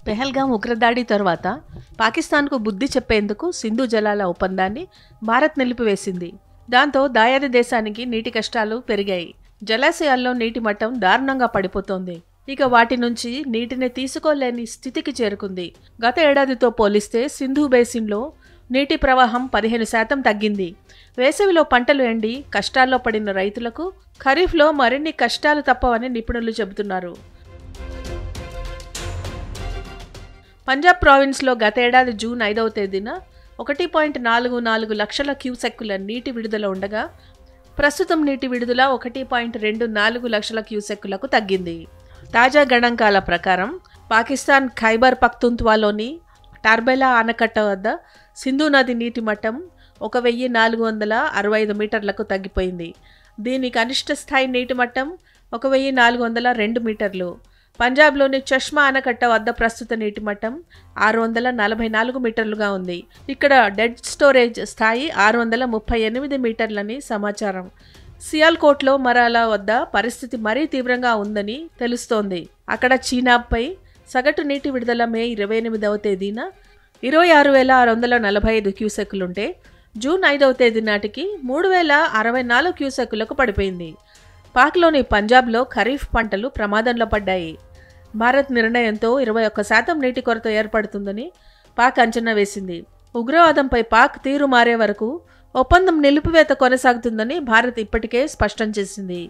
పెహల్గాం ఉగ్రదాడి తర్వాత పాకిస్తాన్కు బుద్ధి చెప్పేందుకు సింధు జలాల ఒప్పందాన్ని భారత్ నిలిపివేసింది. దాంతో దాయాది దేశానికి నీటి కష్టాలు పెరిగాయి. జలాశయాల్లో నీటి మట్టం దారుణంగా పడిపోతోంది. ఇక వాటి నుంచి నీటిని తీసుకోలేని స్థితికి చేరుకుంది. గత ఏడాదితో పోలిస్తే సింధు బేసిన్లో నీటి ప్రవాహం 15% తగ్గింది. వేసవిలో పంటలు ఎండి కష్టాల్లో పడిన రైతులకు ఖరీఫ్లో మరిన్ని కష్టాలు తప్పవని నిపుణులు చెబుతున్నారు. పంజాబ్ ప్రావిన్స్లో గతేడాది జూన్ 5వ తేదీన 1.44 లక్షల క్యూసెక్కుల నీటి విడుదల ఉండగా ప్రస్తుతం నీటి విడుదల 1.24 లక్షల క్యూసెక్కులకు తగ్గింది. తాజా గణాంకాల ప్రకారం పాకిస్తాన్ ఖైబర్ పఖ్తుంఖ్వాలోని టార్బెలా ఆనకట్ట వద్ద సింధు నది నీటి మట్టం 1465 మీటర్లకు తగ్గిపోయింది. దీని కనిష్ట స్థాయి నీటి మట్టం 1402 మీటర్లు. పంజాబ్లోని చష్మా ఆనకట్ట వద్ద ప్రస్తుత నీటి మట్టం 644 మీటర్లుగా ఉంది. ఇక్కడ డెడ్ స్టోరేజ్ స్థాయి 638 మీటర్లని సమాచారం. సియాల్కోట్లో మరాలా వద్ద పరిస్థితి మరీ తీవ్రంగా ఉందని తెలుస్తోంది. అక్కడ చీనాబ్పై సగటు నీటి విడుదల మే 28వ తేదీన 26,645 క్యూసెక్కులుంటే జూన్ 5వ తేదీ నాటికి 3,064 క్యూసెక్కులకు పడిపోయింది. పాక్లోని పంజాబ్లో ఖరీఫ్ పంటలు ప్రమాదంలో పడ్డాయి. భారత్ నిర్ణయంతో 21% నీటి కొరత ఏర్పడుతుందని పాక్ అంచనా వేసింది. ఉగ్రవాదంపై పాక్ తీరు మారే వరకు ఒప్పందం నిలిపివేత కొనసాగుతుందని భారత్ ఇప్పటికే స్పష్టం చేసింది.